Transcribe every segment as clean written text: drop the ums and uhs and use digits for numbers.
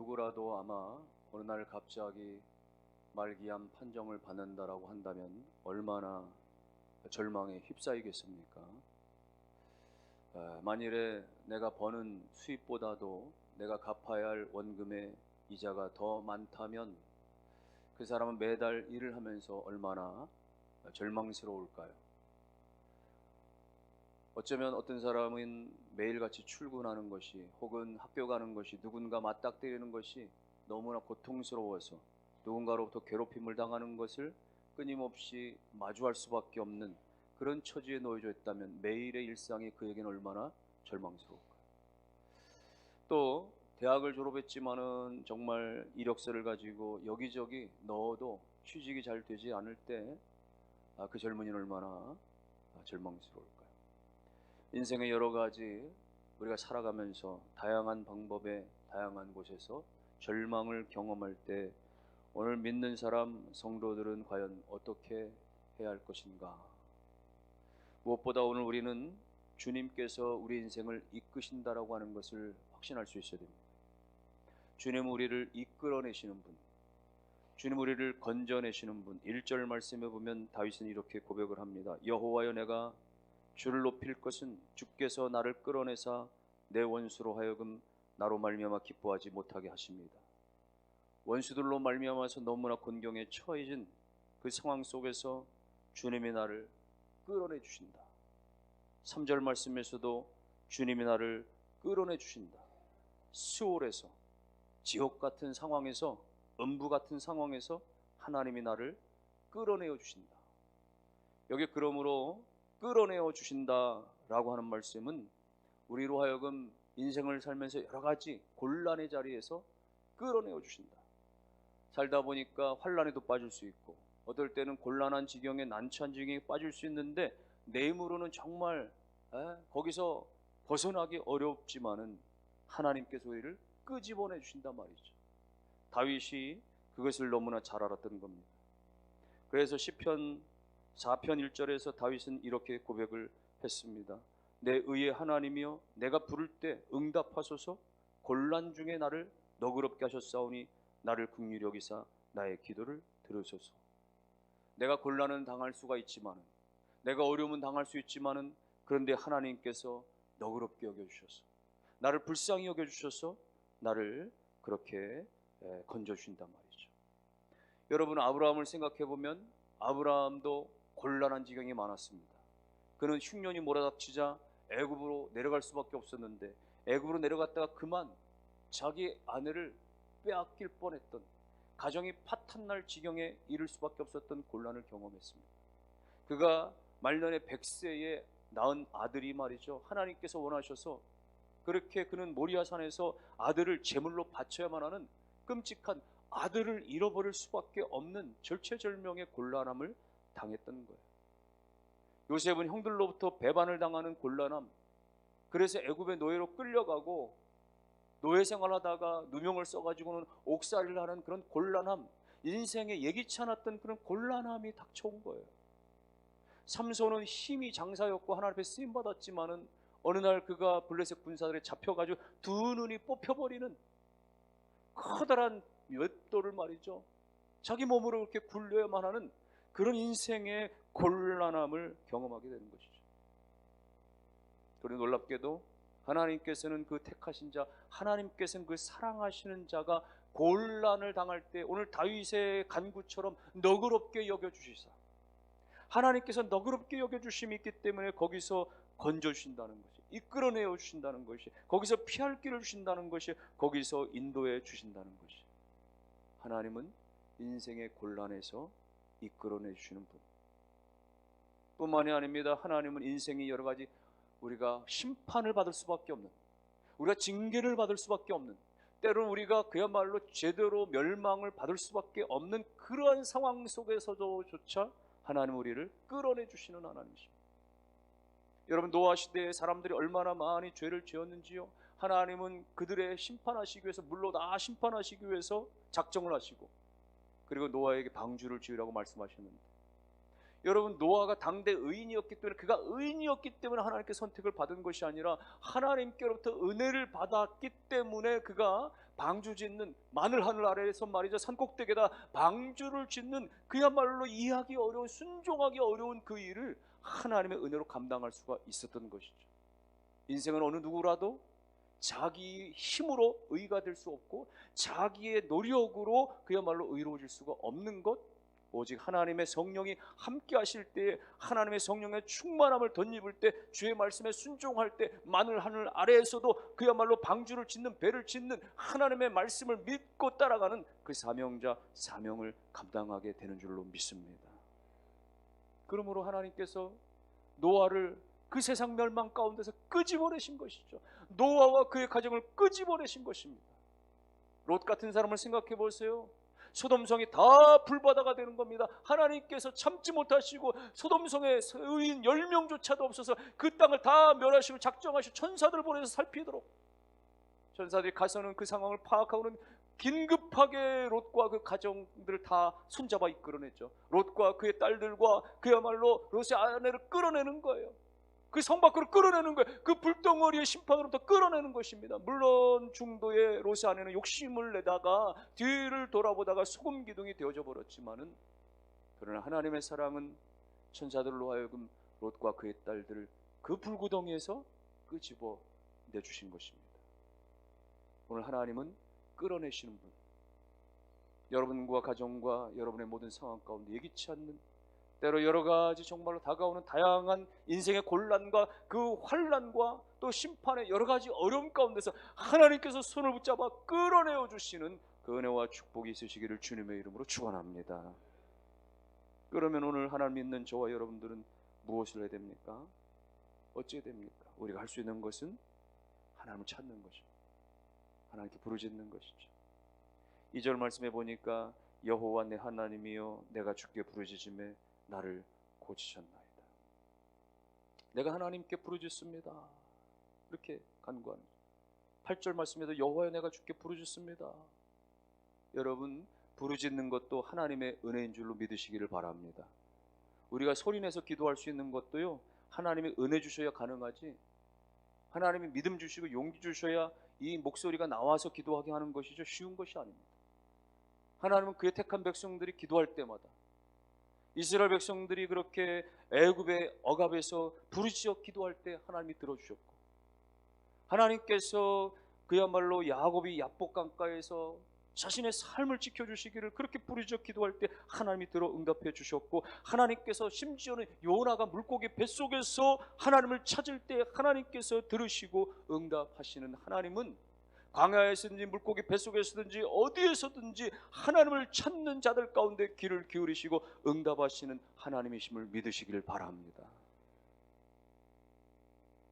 누구라도 아마 어느 날 갑자기 말기암 판정을 받는다라고 한다면 얼마나 절망에 휩싸이겠습니까? 만일에 내가 버는 수입보다도 내가 갚아야 할 원금의 이자가 더 많다면 그 사람은 매달 일을 하면서 얼마나 절망스러울까요? 어쩌면 어떤 사람은 매일같이 출근하는 것이 혹은 학교 가는 것이 누군가 맞닥뜨리는 것이 너무나 고통스러워서 누군가로부터 괴롭힘을 당하는 것을 끊임없이 마주할 수밖에 없는 그런 처지에 놓여져 있다면 매일의 일상이 그에게는 얼마나 절망스러울까요? 또 대학을 졸업했지만은 정말 이력서를 가지고 여기저기 넣어도 취직이 잘 되지 않을 때 그 젊은이는 얼마나 절망스러울까요? 인생의 여러 가지 우리가 살아가면서 다양한 방법에 다양한 곳에서 절망을 경험할 때 오늘 믿는 사람 성도들은 과연 어떻게 해야 할 것인가? 무엇보다 오늘 우리는 주님께서 우리 인생을 이끄신다라고 하는 것을 확신할 수 있어야 됩니다. 주님은 우리를 이끌어내시는 분, 주님 우리를 건져내시는 분. 1절 말씀에 보면 다윗은 이렇게 고백을 합니다. 여호와여, 내가 주를 높일 것은 주께서 나를 끌어내사 내 원수로 하여금 나로 말미암아 기뻐하지 못하게 하십니다. 원수들로 말미암아서 너무나 곤경에 처해진 그 상황 속에서 주님이 나를 끌어내 주신다. 3절 말씀에서도 주님이 나를 끌어내 주신다. 수월에서, 지옥 같은 상황에서, 음부 같은 상황에서 하나님이 나를 끌어내어 주신다. 여기 그러므로 끌어내어 주신다라고 하는 말씀은 우리로 하여금 인생을 살면서 여러 가지 곤란의 자리에서 끌어내어 주신다. 살다 보니까 환란에도 빠질 수 있고 어떨 때는 곤란한 지경에 난처한 지경에 빠질 수 있는데 내 힘으로는 정말 거기서 벗어나기 어렵지만은 하나님께서 우리를 끄집어내 주신단 말이죠. 다윗이 그것을 너무나 잘 알았던 겁니다. 그래서 시편 4편 1절에서 다윗은 이렇게 고백을 했습니다. 내 의의 하나님이여, 내가 부를 때 응답하소서. 곤란 중에 나를 너그럽게 하셨사오니 나를 긍휼히 여기사 나의 기도를 들으소서. 내가 곤란은 당할 수가 있지만은, 내가 어려움은 당할 수 있지만은, 그런데 하나님께서 너그럽게 여겨주셔서, 나를 불쌍히 여겨주셔서 나를 그렇게 건져주신단 말이죠. 여러분, 아브라함을 생각해 보면 아브라함도 곤란한 지경이 많았습니다. 그는 흉년이 몰아닥치자 애굽으로 내려갈 수밖에 없었는데 애굽으로 내려갔다가 그만 자기 아내를 빼앗길 뻔했던, 가정이 파탄날 지경에 이를 수밖에 없었던 곤란을 경험했습니다. 그가 말년에 100세에 낳은 아들이 말이죠, 하나님께서 원하셔서 그렇게 그는 모리아산에서 아들을 제물로 바쳐야만 하는 끔찍한, 아들을 잃어버릴 수밖에 없는 절체절명의 곤란함을 당했던 거예요. 요셉은 형들로부터 배반을 당하는 곤란함, 그래서 애굽의 노예로 끌려가고 노예 생활하다가 누명을 써가지고는 옥살이를 하는 그런 곤란함, 인생에 예기치 않았던 그런 곤란함이 닥쳐온 거예요. 삼손은 힘이 장사였고 하나님 앞에 쓰임받았지만은 어느 날 그가 블레셋 군사들에 잡혀가지고 두 눈이 뽑혀버리는 커다란 맷돌을 말이죠, 자기 몸으로 그렇게 굴려야만 하는 그런 인생의 곤란함을 경험하게 되는 것이죠. 그리고 놀랍게도 하나님께서는 그 택하신 자, 하나님께서는 그 사랑하시는 자가 곤란을 당할 때 오늘 다윗의 간구처럼 너그럽게 여겨주시사, 하나님께서 너그럽게 여겨주심이 있기 때문에 거기서 건져주신다는 것이, 이끌어내어 주신다는 것이, 거기서 피할 길을 주신다는 것이, 거기서 인도해 주신다는 것이, 하나님은 인생의 곤란에서 이끌어내 주시는 분 뿐만이 아닙니다. 하나님은 인생이 여러 가지 우리가 심판을 받을 수밖에 없는, 우리가 징계를 받을 수밖에 없는, 때로는 우리가 그야말로 제대로 멸망을 받을 수밖에 없는 그러한 상황 속에서조차 하나님 우리를 끌어내 주시는 하나님이십니다. 여러분, 노아 시대의 사람들이 얼마나 많이 죄를 지었는지요. 하나님은 그들의 심판하시기 위해서, 물로 다 심판하시기 위해서 작정을 하시고 그리고 노아에게 방주를 지으라고 말씀하셨는데 여러분, 노아가 당대 의인이었기 때문에, 그가 의인이었기 때문에 하나님께 선택을 받은 것이 아니라 하나님께로부터 은혜를 받았기 때문에 그가 방주 짓는, 마늘 하늘 아래에서 말이죠, 산꼭대기에다 방주를 짓는, 그야말로 이해하기 어려운, 순종하기 어려운 그 일을 하나님의 은혜로 감당할 수가 있었던 것이죠. 인생은 어느 누구라도 자기 힘으로 의가 될 수 없고 자기의 노력으로 그야말로 의로워질 수가 없는 것, 오직 하나님의 성령이 함께 하실 때에, 하나님의 성령의 충만함을 덧입을 때, 주의 말씀에 순종할 때, 마늘 하늘 아래에서도 그야말로 방주를 짓는, 배를 짓는, 하나님의 말씀을 믿고 따라가는 그 사명자, 사명을 감당하게 되는 줄로 믿습니다. 그러므로 하나님께서 노아를 그 세상 멸망 가운데서 끄집어내신 것이죠. 노아와 그의 가정을 끄집어내신 것입니다. 롯 같은 사람을 생각해 보세요. 소돔성이 다 불바다가 되는 겁니다. 하나님께서 참지 못하시고 소돔성에 의인 10명조차도 없어서 그 땅을 다 멸하시고 작정하시고 천사들을 보내서 살피도록, 천사들이 가서는 그 상황을 파악하고는 긴급하게 롯과 그 가정들을 다 손잡아 이끌어냈죠. 롯과 그의 딸들과 그야말로 롯의 아내를 끌어내는 거예요. 그 성 밖으로 끌어내는 거예요. 그 불덩어리의 심판으로부터 끌어내는 것입니다. 물론 중도의 롯의 아내는 욕심을 내다가 뒤를 돌아보다가 소금 기둥이 되어져 버렸지만은, 그러나 하나님의 사랑은 천사들로 하여금 롯과 그의 딸들을 그 불구덩이에서 끄집어 내주신 것입니다. 오늘 하나님은 끌어내시는 분, 여러분과 가정과 여러분의 모든 상황 가운데 예기치 않는, 때로 여러 가지 정말로 다가오는 다양한 인생의 곤란과 그 환난과 또 심판의 여러 가지 어려움 가운데서 하나님께서 손을 붙잡아 끌어내어 주시는 그 은혜와 축복이 있으시기를 주님의 이름으로 축원합니다. 그러면 오늘 하나님 믿는 저와 여러분들은 무엇을 해야 됩니까? 어찌해야 됩니까? 우리가 할 수 있는 것은 하나님을 찾는 것입니다. 하나님께 부르짖는 것이죠. 2절 말씀해 보니까 여호와 내 하나님이여 내가 주께 부르짖음에 나를 고치셨나이다. 내가 하나님께 부르짖습니다. 이렇게 간구하는 8절 말씀에도 여호와여 내가 주께 부르짖습니다. 여러분, 부르짖는 것도 하나님의 은혜인 줄로 믿으시기를 바랍니다. 우리가 소리내서 기도할 수 있는 것도요, 하나님의 은혜 주셔야 가능하지, 하나님이 믿음 주시고 용기 주셔야 이 목소리가 나와서 기도하게 하는 것이죠. 쉬운 것이 아닙니다. 하나님은 그의 택한 백성들이 기도할 때마다, 이스라엘 백성들이 그렇게 애굽의 억압에서 부르짖어 기도할 때 하나님이 들어주셨고, 하나님께서 그야말로 야곱이 야복 강가에서 자신의 삶을 지켜주시기를 그렇게 부르짖어 기도할 때 하나님이 들어 응답해 주셨고, 하나님께서 심지어는 요나가 물고기 뱃속에서 하나님을 찾을 때 하나님께서 들으시고 응답하시는 하나님은 광야에서든지 물고기 뱃속에서든지 어디에서든지 하나님을 찾는 자들 가운데 귀를 기울이시고 응답하시는 하나님이심을 믿으시기를 바랍니다.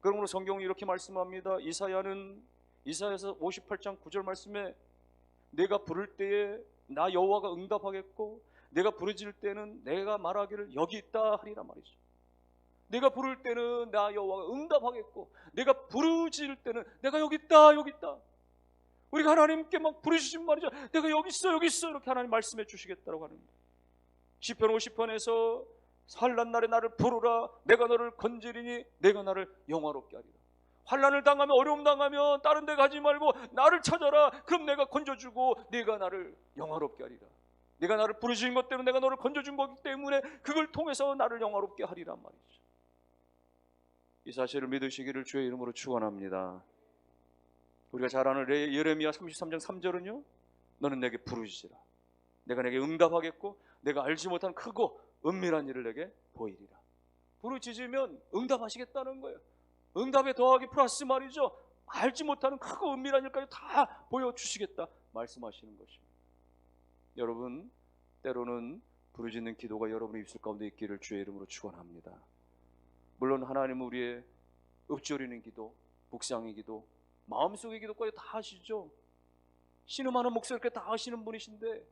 그러므로 성경이 이렇게 말씀합니다. 이사야서 58장 9절 말씀에 내가 부를 때에 나 여호와가 응답하겠고 내가 부르짖을 때는 내가 말하기를 여기 있다 하리라 말이죠. 내가 부를 때는 나 여호와가 응답하겠고 내가 부르짖을 때는 내가 여기 있다 여기 있다. 우리가 하나님께 막 부르짖으면 말이죠, 내가 여기 있어 여기 있어 이렇게 하나님 말씀해 주시겠다고 하는 거예요. 시편 50편에서 환난 날에 나를 부르라 내가 너를 건지리니 내가 나를 영화롭게 하리라. 환난을 당하면 어려움 당하면 다른 데 가지 말고 나를 찾아라. 그럼 내가 건져주고 내가 나를 영화롭게 하리라. 내가 나를 부르신 것 때문에 내가 너를 건져준 거기 때문에 그걸 통해서 나를 영화롭게 하리란 말이죠. 이 사실을 믿으시기를 주의 이름으로 축원합니다. 우리가 잘 아는 예레미야 33장 3절은요, 너는 내게 부르짖으라. 내가 내게 응답하겠고 내가 알지 못한 크고 은밀한 일을 내게 보이리라. 부르짖으면 응답하시겠다는 거예요. 응답에 더하기 플러스 말이죠, 알지 못하는 크고 은밀한 일까지 다 보여주시겠다 말씀하시는 것입니다. 여러분, 때로는 부르짖는 기도가 여러분의 입술 가운데 있기를 주의 이름으로 축원합니다. 물론 하나님은 우리의 읊조리는 기도, 묵상의 기도, 마음속의 기도까지 다 하시죠. 신음하는 목소리까지 다 하시는 분이신데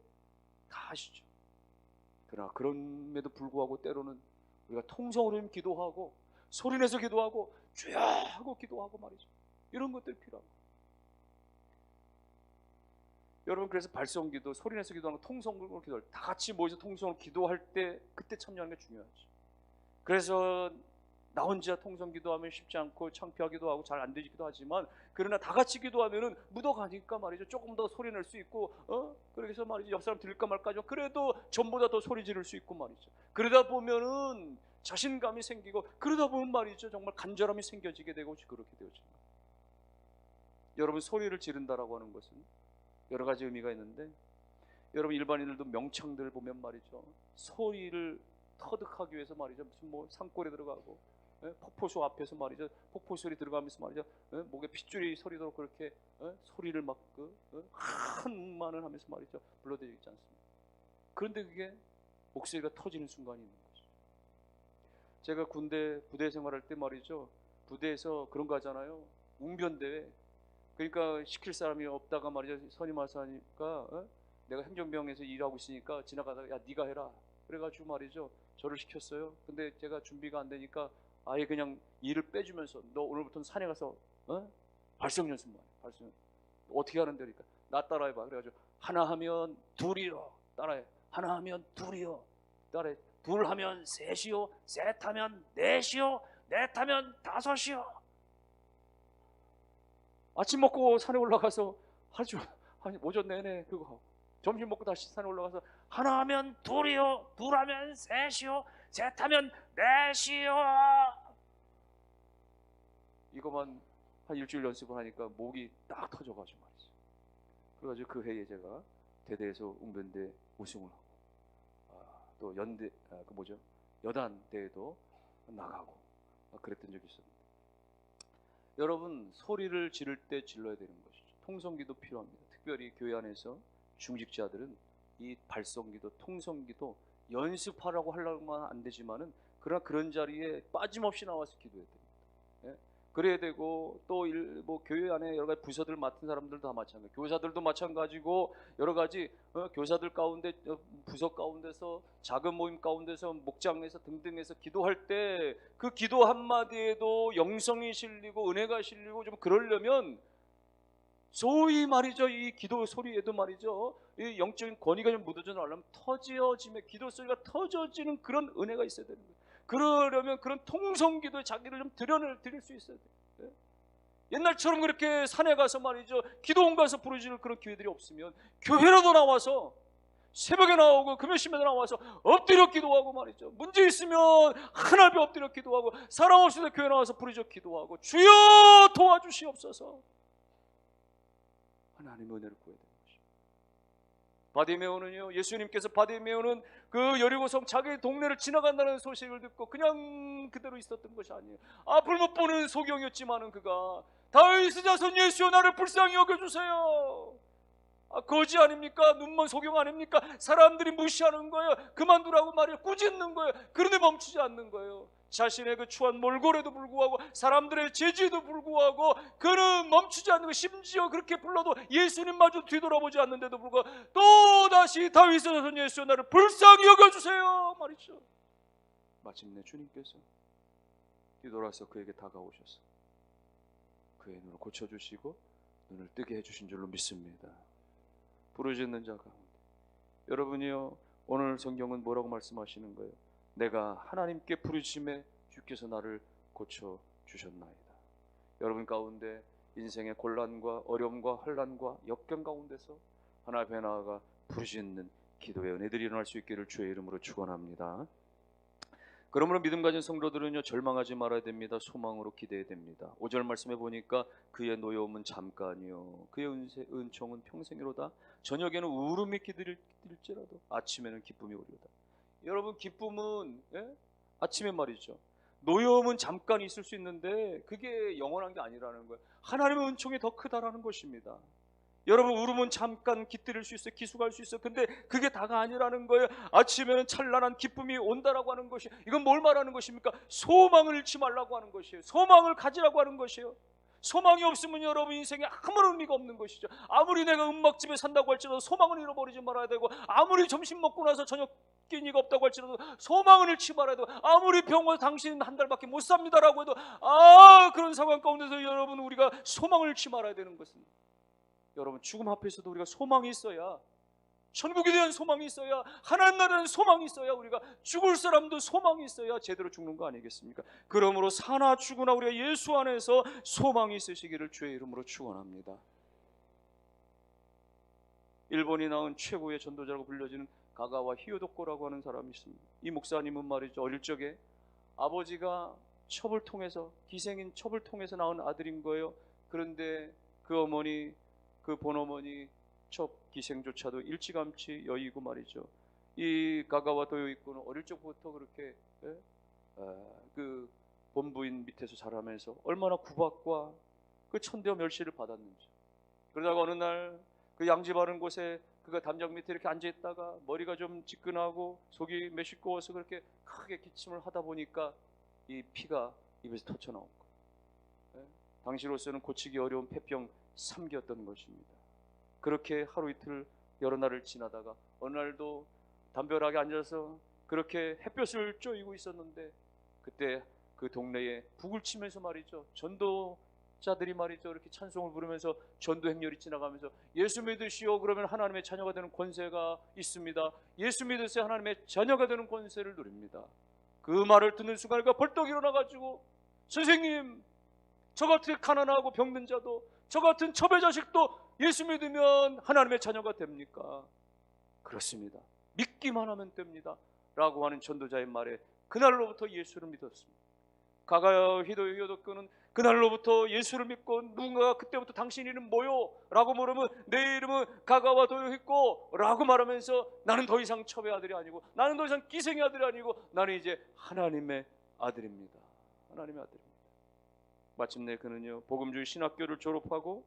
다 하시죠. 그러나 그럼에도 불구하고 때로는 우리가 통성으로 기도하고 소리내서 기도하고 주여 하고 기도하고 말이죠. 이런 것들이 필요합니다. 여러분 그래서 발성기도, 소리내서 기도하는 거, 통성으로 기도할 때 다 같이 모여서 통성으로 기도할 때 그때 참여하는 게 중요하지. 그래서 나 혼자 통성 기도하면 쉽지 않고 창피하기도 하고 잘 안 되기도 하지만, 그러나 다 같이 기도하면은 묻어가니까 말이죠. 조금 더 소리 낼 수 있고, 그래서 말이죠. 옆 사람 들릴까 말까 하지만 그래도 전보다 더 소리 지를 수 있고 말이죠. 그러다 보면은 자신감이 생기고, 그러다 보면 말이죠. 정말 간절함이 생겨지게 되고 그렇게 되어집니다. 여러분, 소리를 지른다라고 하는 것은 여러 가지 의미가 있는데, 여러분 일반인들도 명창들 보면 말이죠. 소리를 터득하기 위해서 말이죠. 무슨 뭐 산골에 들어가고, 폭포수 앞에서 말이죠. 폭포 소리 들어가면서 말이죠. 목에 핏줄이 소리도록 그렇게 소리를 막 한만을 하면서 말이죠. 불러대지 않습니까? 그런데 그게 목소리가 터지는 순간이 있는 거죠. 제가 군대 부대 생활할 때 말이죠. 부대에서 그런 거 하잖아요. 웅변대회. 그러니까 시킬 사람이 없다가 말이죠. 선임 와서 하니까 내가 행정병에서 일하고 있으니까 지나가다가 야 네가 해라. 그래가지고 말이죠. 저를 시켰어요. 근데 제가 준비가 안 되니까 아예 그냥 일을 빼주면서 너 오늘부터는 산에 가서 발성 연습만 해. 발성 어떻게 하는데? 그러니까 나 따라해봐. 그래가지고 하나 하면 둘이요. 따라해. 하나 하면 둘이요. 따라해. 둘 하면 셋이요. 셋 하면 넷이요. 넷 하면 다섯이요. 아침 먹고 산에 올라가서 아주 오전 내내 그거 하고, 점심 먹고 다시 산에 올라가서 하나 하면 둘이요. 둘 하면 셋이요. 셋 하면 넷이요. 이거만 한 일주일 연습을 하니까 목이 딱 터져가지고 말이죠. 그래가지고 그 해에 제가 대대에서 웅변대 우승을 하고, 또 연대 여단 대회도 나가고 그랬던 적이 있었는데, 여러분 소리를 지를 때 질러야 되는 것이죠. 통성기도 필요합니다. 특별히 교회 안에서 중직자들은 이 발성기도, 통성기도 연습하라고 하려면 안 되지만은, 그러나 그런 자리에 빠짐없이 나와서 기도해야 됩니다. 그래야 되고, 또 뭐 교회 안에 여러 가지 부서들 맡은 사람들도 다 마찬가지, 교사들도 마찬가지고, 여러 가지 교사들 가운데, 부서 가운데서, 작은 모임 가운데서, 목장에서 등등해서 기도할 때 그 기도 한마디에도 영성이 실리고 은혜가 실리고 좀 그러려면, 소위 말이죠, 이 기도 소리에도 말이죠, 이 영적인 권위가 좀 묻어져 나오려면 터지어짐에, 기도 소리가 터져지는 그런 은혜가 있어야 되는 거예요. 그러려면 그런 통성기도에 자기를 좀 드릴 수 있어야 돼요. 옛날처럼 그렇게 산에 가서 말이죠, 기도원 가서 부르짖을 그런 기회들이 없으면 교회라도 나와서, 새벽에 나오고 금요일에 나와서 엎드려 기도하고 말이죠. 문제 있으면 하나님 엎드려 기도하고, 사람 없을 때 교회 나와서 부르짖어 기도하고, 주여 도와주시옵소서. 하나님의 은혜를 구해야 되는 것입니다. 바디메오는요, 예수님께서 바디메오는 그 여리고성 자기 동네를 지나간다는 소식을 듣고 그냥 그대로 있었던 것이 아니에요. 앞을 못 보는 소경이었지만은 그가 다윗의 자손 예수여 나를 불쌍히 여겨주세요. 거지 아닙니까? 눈먼 소경 아닙니까? 사람들이 무시하는 거예요. 그만두라고 말이에요. 꾸짖는 거예요. 그런데 멈추지 않는 거예요. 자신의 그 추한 몰골에도 불구하고, 사람들의 제지에도 불구하고 그는 멈추지 않는 거예요. 심지어 그렇게 불러도 예수님마저 뒤돌아보지 않는데도 불구하고 또다시 다윗의 자손 예수여 나를 불쌍히 여겨주세요 말이죠. 마침내 주님께서 뒤돌아서 그에게 다가오셔서 그의 눈을 고쳐주시고 눈을 뜨게 해주신 줄로 믿습니다. 부르짖는 자 가운데 여러분이요, 오늘 성경은 뭐라고 말씀하시는 거예요? 내가 하나님께 부르짖음에 주께서 나를 고쳐주셨나이다. 여러분 가운데 인생의 곤란과 어려움과 환난과 역경 가운데서 하나님 앞에 나아가 부르짖는 기도의 은혜들이 일어날 수 있기를 주의 이름으로 축원합니다. 그러므로 믿음 가진 성도들은요, 절망하지 말아야 됩니다. 소망으로 기대해야 됩니다. 5절 말씀해 보니까 그의 노여움은 잠깐이요 그의 은총은 평생이로다. 저녁에는 울음이 기들일지라도 아침에는 기쁨이 오리로다. 여러분, 기쁨은 아침에 말이죠, 노여움은 잠깐 있을 수 있는데 그게 영원한 게 아니라는 거예요. 하나님의 은총이 더 크다라는 것입니다. 여러분, 울음은 잠깐 깃들일 수 있어요. 기수갈 수 있어요. 근데 그게 다가 아니라는 거예요. 아침에는 찬란한 기쁨이 온다라고 하는 것이, 이건 뭘 말하는 것입니까? 소망을 잃지 말라고 하는 것이에요. 소망을 가지라고 하는 것이에요. 소망이 없으면 여러분 인생에 아무런 의미가 없는 것이죠. 아무리 내가 음악집에 산다고 할지라도 소망을 잃어버리지 말아야 되고, 아무리 점심 먹고 나서 저녁 끼니가 없다고 할지라도 소망을 잃지 말아야 되고, 아무리 병원 당신은 한 달밖에 못 삽니다라고 해도 그런 상황 가운데서 여러분 우리가 소망을 잃지 말아야 되는 것입니다. 여러분, 죽음 앞에서도 우리가 소망이 있어야, 천국에 대한 소망이 있어야, 하나님 나라에 대한 소망이 있어야, 우리가 죽을 사람도 소망이 있어야 제대로 죽는 거 아니겠습니까? 그러므로 사나 죽으나 우리가 예수 안에서 소망이 있으시기를 주의 이름으로 축원합니다. 일본이 낳은 최고의 전도자라고 불려지는 가가와 히요도코라고 하는 사람이 있습니다. 이 목사님은 말이죠, 어릴 적에 아버지가 첩을 통해서, 기생인 첩을 통해서 낳은 아들인 거예요. 그런데 그 어머니, 그 본어머니 첩 기생조차도 일찌감치 여의고 말이죠. 이 가가와 도요이코는 어릴 적부터 그렇게 그 본부인 밑에서 자라면서 얼마나 구박과 그 천대와 멸시를 받았는지. 그러다가 어느 날 그 양지 바른 곳에 그가 담장 밑에 이렇게 앉아 있다가 머리가 좀 지끈하고 속이 메시꺼워서 그렇게 크게 기침을 하다 보니까 이 피가 입에서 터져 나온 거예요. 당시로서는 고치기 어려운 폐병 3기였던 것입니다. 그렇게 하루 이틀 여러 날을 지나다가 어느 날도 담벼락에 앉아서 그렇게 햇볕을 쬐이고 있었는데, 그때 그 동네에 북을 치면서 말이죠, 전도자들이 말이죠, 이렇게 찬송을 부르면서 전도 행렬이 지나가면서 예수 믿으시오, 그러면 하나님의 자녀가 되는 권세가 있습니다. 예수 믿으세요, 하나님의 자녀가 되는 권세를 누립니다. 그 말을 듣는 순간 그가 벌떡 일어나가지고, 선생님, 저 같은 가난하고 병든 자도, 저 같은 첩의 자식도 예수 믿으면 하나님의 자녀가 됩니까? 그렇습니다. 믿기만 하면 됩니다. 라고 하는 전도자의 말에 그날로부터 예수를 믿었습니다. 가가 히요도코는 그날로부터 예수를 믿고, 누군가가 그때부터 당신 이름 뭐요? 라고 물으면 내 이름은 가가와 도요히코 라고 말하면서, 나는 더 이상 첩의 아들이 아니고, 나는 더 이상 기생의 아들이 아니고, 나는 이제 하나님의 아들입니다. 하나님의 아들입니다. 마침내 그는요, 복음주의 신학교를 졸업하고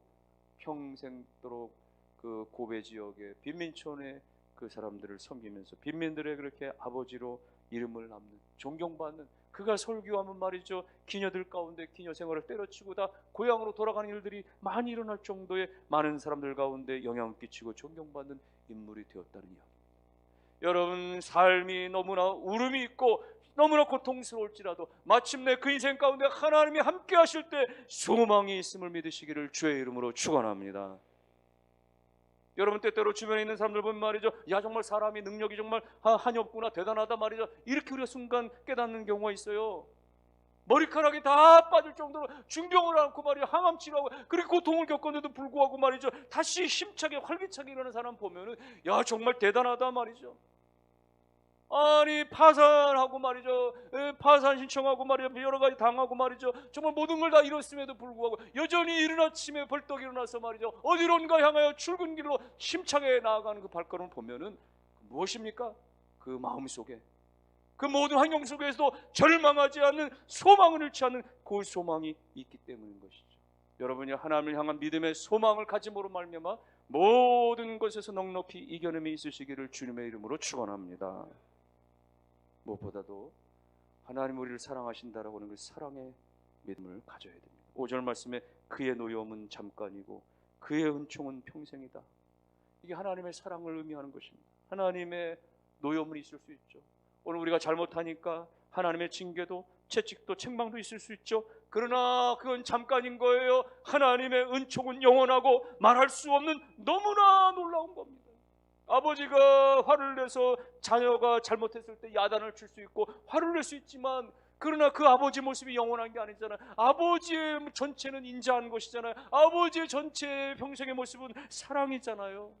평생도록 그 고베 지역의 빈민촌에 그 사람들을 섬기면서 빈민들의 그렇게 아버지로 이름을 남는, 존경받는, 그가 설교하면 말이죠, 기녀들 가운데 기녀 생활을 때려치고 다 고향으로 돌아가는 일들이 많이 일어날 정도의 많은 사람들 가운데 영향을 끼치고 존경받는 인물이 되었다는 이야기입니다. 여러분, 삶이 너무나 울음이 있고 너무나 고통스러울지라도 마침내 그 인생 가운데 하나님이 함께 하실 때 소망이 있음을 믿으시기를 주의 이름으로 축원합니다. 여러분, 때때로 주변에 있는 사람들 보면 말이죠, 야, 정말 사람이 능력이 정말 한이 없구나, 대단하다 말이죠, 이렇게 우리가 순간 깨닫는 경우가 있어요. 머리카락이 다 빠질 정도로 중병을 앓고 말이죠, 항암 치료하고 그렇게 고통을 겪었는데도 불구하고 말이죠, 다시 힘차게 활기차게 일어나는 사람 보면은, 야, 정말 대단하다 말이죠. 아니, 파산하고 말이죠, 파산 신청하고 말이죠, 여러 가지 당하고 말이죠, 정말 모든 걸 다 잃었음에도 불구하고 여전히 이른 아침에 벌떡 일어나서 말이죠, 어디론가 향하여 출근길로 힘차게 나아가는 그 발걸음을 보면은 무엇입니까? 그 마음 속에, 그 모든 환경 속에서도 절망하지 않는, 소망을 잃지 않는 그 소망이 있기 때문인 것이죠. 여러분이 하나님을 향한 믿음의 소망을 가짐으로 말미암아 모든 것에서 넉넉히 이겨냄이 있으시기를 주님의 이름으로 축원합니다. 무엇보다도 하나님 우리를 사랑하신다라고 하는 그 사랑의 믿음을 가져야 됩니다. 5절 말씀에 그의 노여움은 잠깐이고 그의 은총은 평생이다. 이게 하나님의 사랑을 의미하는 것입니다. 하나님의 노여움은 있을 수 있죠. 오늘 우리가 잘못하니까 하나님의 징계도 채찍도 책망도 있을 수 있죠. 그러나 그건 잠깐인 거예요. 하나님의 은총은 영원하고 말할 수 없는 너무나 놀라운 겁니다. 아버지가 화를 내서 자녀가 잘못했을 때 야단을 칠 수 있고 화를 낼 수 있지만, 그러나 그 아버지 모습이 영원한 게 아니잖아요. 아버지의 전체는 인자한 것이잖아요. 아버지의 전체 평생의 모습은 사랑이잖아요.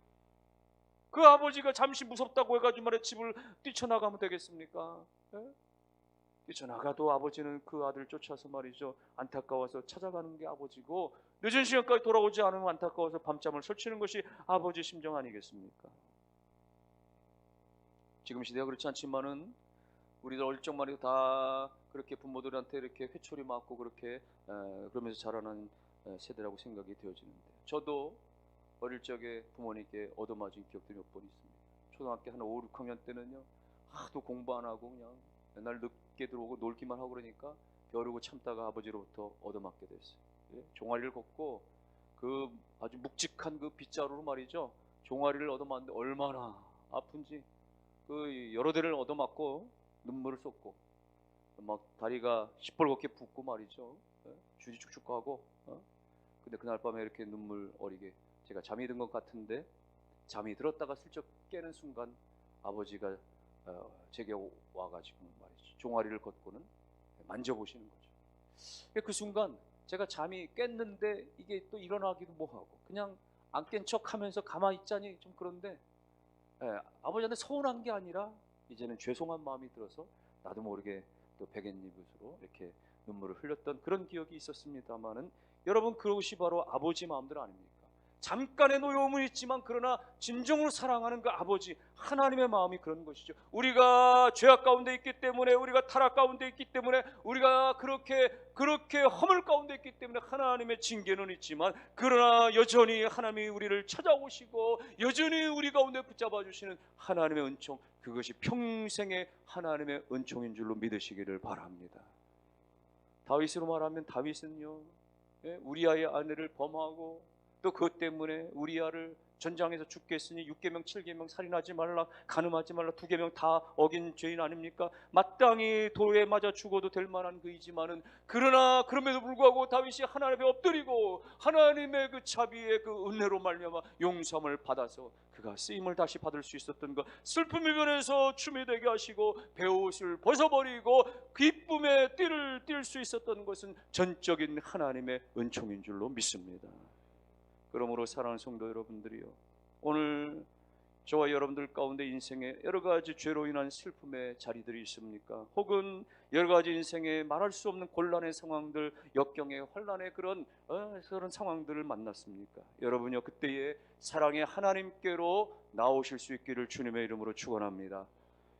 그 아버지가 잠시 무섭다고 해가지고 말해 집을 뛰쳐나가면 되겠습니까? 네? 뛰쳐나가도 아버지는 그 아들 쫓아서 말이죠, 안타까워서 찾아가는 게 아버지고, 늦은 시간까지 돌아오지 않으면 안타까워서 밤잠을 설치는 것이 아버지 심정 아니겠습니까? 지금 시대가 그렇지 않지만은 우리들 어릴 적만 해도 다 그렇게 부모들한테 이렇게 회초리 맞고 그렇게 그러면서 자라는 세대라고 생각이 되어지는데, 저도 어릴 적에 부모님께 얻어맞은 기억들이 몇 번 있습니다. 초등학교 한 5, 6학년 때는요, 하도 공부 안 하고 그냥 맨날 늦게 들어오고 놀기만 하고 그러니까 벼르고 참다가 아버지로부터 얻어맞게 됐어요. 예? 종아리를 걷고 그 아주 묵직한 그 빗자루로 말이죠, 종아리를 얻어맞는데 얼마나 아픈지, 그 여러 대를 얻어맞고 눈물을 쏟고 막 다리가 시뻘겋게 붓고 말이죠, 예? 줄이 축축하고 근데 그날 밤에 이렇게 눈물 어리게 제가 잠이 든 것 같은데 잠이 들었다가 슬쩍 깨는 순간 아버지가 제게 와가지고 말이죠. 종아리를 걷고는 만져보시는 거죠. 그 순간 제가 잠이 깼는데 이게 또 일어나기도 뭐하고 그냥 안 깬 척하면서 가만히 있자니 좀 그런데 아버지한테 서운한 게 아니라 이제는 죄송한 마음이 들어서 나도 모르게 또 베갯잎으로 이렇게 눈물을 흘렸던 그런 기억이 있었습니다만은 여러분, 그것이 바로 아버지 마음들 아닙니까? 잠깐의 노여움은 있지만 그러나 진정으로 사랑하는 그 아버지 하나님의 마음이 그런 것이죠. 우리가 죄악 가운데 있기 때문에, 우리가 타락 가운데 있기 때문에, 우리가 그렇게 허물 가운데 있기 때문에 하나님의 징계는 있지만 그러나 여전히 하나님이 우리를 찾아오시고 여전히 우리 가운데 붙잡아 주시는 하나님의 은총, 그것이 평생의 하나님의 은총인 줄로 믿으시기를 바랍니다. 다윗으로 말하면 다윗은요, 우리아의 아내를 범하고 또 그것 때문에 우리아를 전장에서 죽게 했으니 6계명 7계명 살인하지 말라, 간음하지 말라, 2계명 다 어긴 죄인 아닙니까? 마땅히 돌에 맞아 죽어도 될 만한 그이지만은 그러나 그럼에도 불구하고 다윗이 하나님 앞에 엎드리고 하나님의 그 자비의 그 은혜로 말미암아 용서함을 받아서 그가 쓰임을 다시 받을 수 있었던 것, 슬픔의 변에서 춤이 되게 하시고 베옷을 벗어버리고 기쁨의 띠를 띌 수 있었던 것은 전적인 하나님의 은총인 줄로 믿습니다. 그러므로 사랑하는 성도 여러분들이요, 오늘 저와 여러분들 가운데 인생에 여러 가지 죄로 인한 슬픔의 자리들이 있습니까? 혹은 여러 가지 인생에 말할 수 없는 곤란의 상황들, 역경의 환란의 그런 상황들을 만났습니까? 여러분요, 그때에 사랑의 하나님께로 나오실 수 있기를 주님의 이름으로 축원합니다.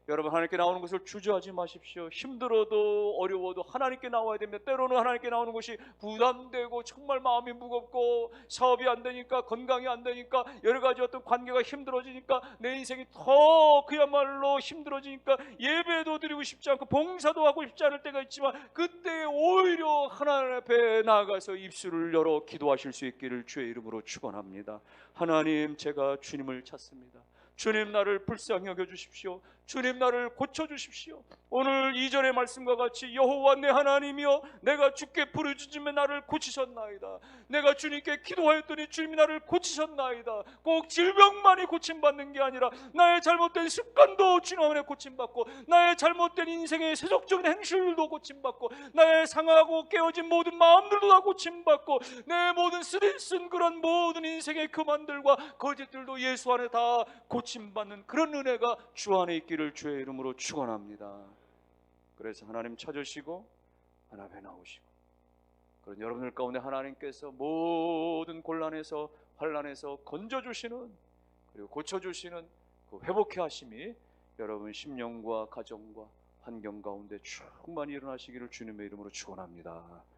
여러분, 하나님께 나오는 것을 주저하지 마십시오. 힘들어도 어려워도 하나님께 나와야 됩니다. 때로는 하나님께 나오는 것이 부담되고 정말 마음이 무겁고 사업이 안 되니까, 건강이 안 되니까, 여러 가지 어떤 관계가 힘들어지니까, 내 인생이 더 그야말로 힘들어지니까 예배도 드리고 싶지 않고 봉사도 하고 싶지 않을 때가 있지만 그때 오히려 하나님 앞에 나아가서 입술을 열어 기도하실 수 있기를 주의 이름으로 축원합니다. 하나님, 제가 주님을 찾습니다. 주님, 나를 불쌍히 여겨주십시오. 주님, 나를 고쳐주십시오. 오늘 2절의 말씀과 같이 여호와 내 하나님이여, 내가 주께 부르짖으며 나를 고치셨나이다. 내가 주님께 기도하였더니 주님이 나를 고치셨나이다. 꼭 질병만이 고침받는 게 아니라 나의 잘못된 습관도 주님 안에 고침받고, 나의 잘못된 인생의 세속적인 행실도 고침받고, 나의 상하고 깨어진 모든 마음들도 다 고침받고, 내 모든 쓰디쓴 그런 모든 인생의 교만들과 거짓들도 예수 안에 다 고침받는 그런 은혜가 주 안에 있기를 주의 이름으로 축원합니다. 그래서 하나님 찾으시고 하나님 앞에 나오시고, 그런 여러분들 가운데 하나님께서 모든 곤란에서 환란에서 건져주시는, 그리고 고쳐주시는 그 회복해 하심이 여러분 심령과 가정과 환경 가운데 충만히 일어나시기를 주님의 이름으로 축원합니다.